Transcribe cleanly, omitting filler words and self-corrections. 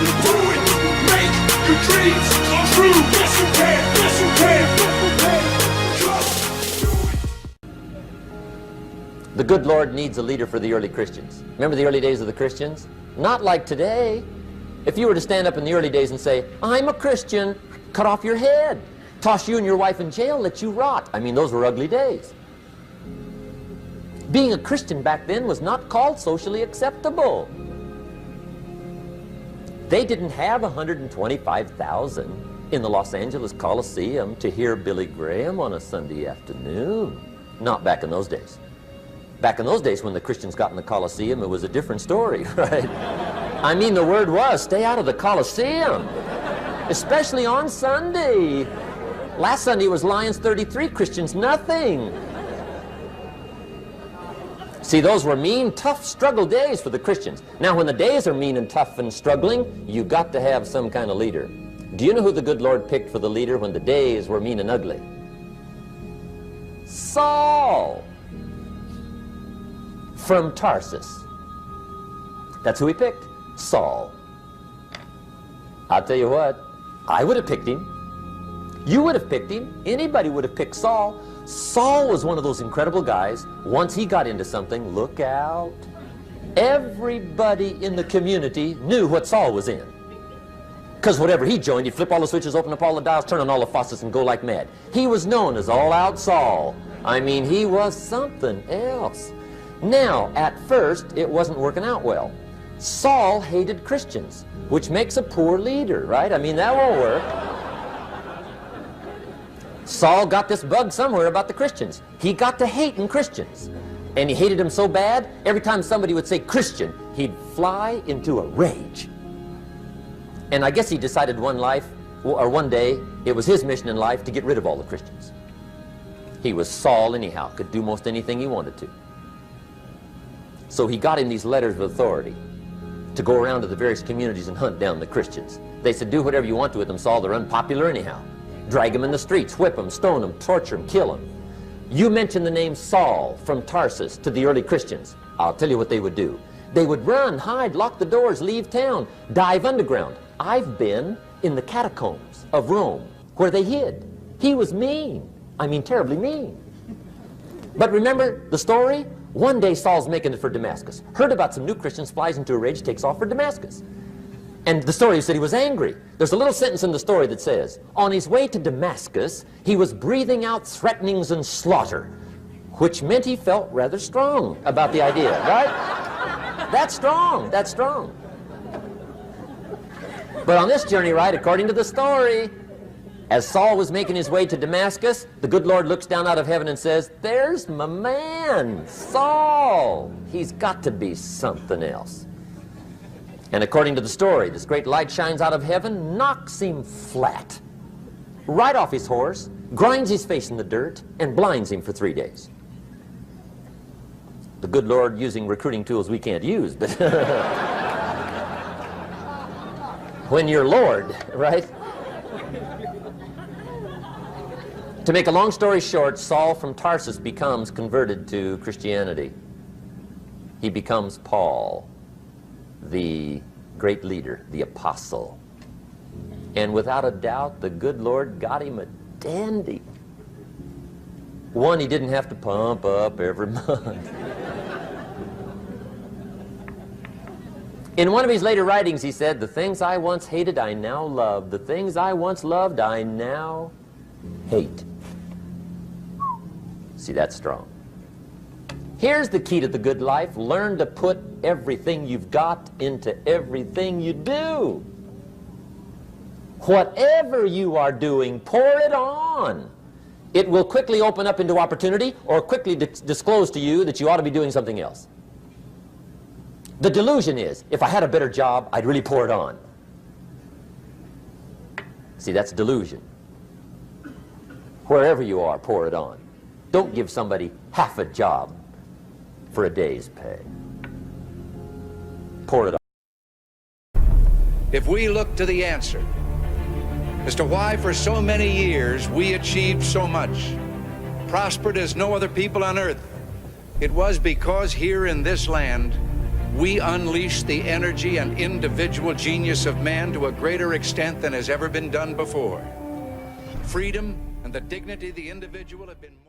You do it. Make your dreams come true. Yes, you can. Yes, you can. The good Lord needs a leader for the early Christians. Remember the early days of the Christians? Not like today. If you were to stand up in the early days and say, I'm a Christian, cut off your head, toss you and your wife in jail, let you rot. I mean, those were ugly days. Being a Christian back then was not called socially acceptable. They didn't have 125,000 in the Los Angeles Coliseum to hear Billy Graham on a Sunday afternoon. Not back in those days. Back in those days when the Christians got in the Coliseum, it was a different story, right? I mean, the word was, stay out of the Coliseum, especially on Sunday. Last Sunday was Lions 33, Christians nothing. See, those were mean, tough struggle days for the Christians. Now, when the days are mean and tough and struggling, you got to have some kind of leader. Do you know who the good Lord picked for the leader when the days were mean and ugly? Saul from Tarsus. That's who he picked, Saul. I'll tell you what, I would have picked him. You would have picked him. Anybody would have picked Saul. Saul was one of those incredible guys. Once he got into something, look out. Everybody in the community knew what Saul was in. Because whatever he joined, he'd flip all the switches, open up all the dials, turn on all the faucets, and go like mad. He was known as All-Out Saul. I mean, he was something else. Now, at first, it wasn't working out well. Saul hated Christians, which makes a poor leader, right? I mean, that won't work. Saul got this bug somewhere about the Christians. He got to hating Christians. And he hated them so bad, every time somebody would say Christian, he'd fly into a rage. And I guess he decided one day, it was his mission in life to get rid of all the Christians. He was Saul anyhow, could do most anything he wanted to. So he got him these letters of authority to go around to the various communities and hunt down the Christians. They said, do whatever you want to with them, Saul, they're unpopular anyhow. Drag them in the streets, whip them, stone them, torture them, kill them. You mention the name Saul from Tarsus to the early Christians, I'll tell you what they would do. They would run, hide, lock the doors, leave town, dive underground. I've been in the catacombs of Rome where they hid. He was mean. I mean, terribly mean. But remember the story? One day Saul's making it for Damascus. Heard about some new Christians, flies into a rage, takes off for Damascus. And the story said he was angry. There's a little sentence in the story that says, on his way to Damascus, he was breathing out threatenings and slaughter, which meant he felt rather strong about the idea, right? That's strong, that's strong. But on this journey, right, according to the story, as Saul was making his way to Damascus, the good Lord looks down out of heaven and says, there's my man, Saul. He's got to be something else. And according to the story, this great light shines out of heaven, knocks him flat, right off his horse, grinds his face in the dirt, and blinds him for 3 days. The good Lord using recruiting tools we can't use, but when you're Lord, right? To make a long story short, Saul from Tarsus becomes converted to Christianity. He becomes Paul, the great leader, the apostle. And without a doubt, the good Lord got him a dandy. One he didn't have to pump up every month. In one of his later writings, he said, the things I once hated, I now love. The things I once loved, I now hate. See, that's strong. Here's the key to the good life. Learn to put everything you've got into everything you do. Whatever you are doing, pour it on. It will quickly open up into opportunity or quickly disclose to you that you ought to be doing something else. The delusion is, if I had a better job, I'd really pour it on. See, that's delusion. Wherever you are, pour it on. Don't give somebody half a job for a day's pay. Pour it on. If we look to the answer as to why for so many years we achieved so much, prospered as no other people on earth, it was because here in this land we unleash the energy and individual genius of man to a greater extent than has ever been done before. Freedom and the dignity of the individual have been more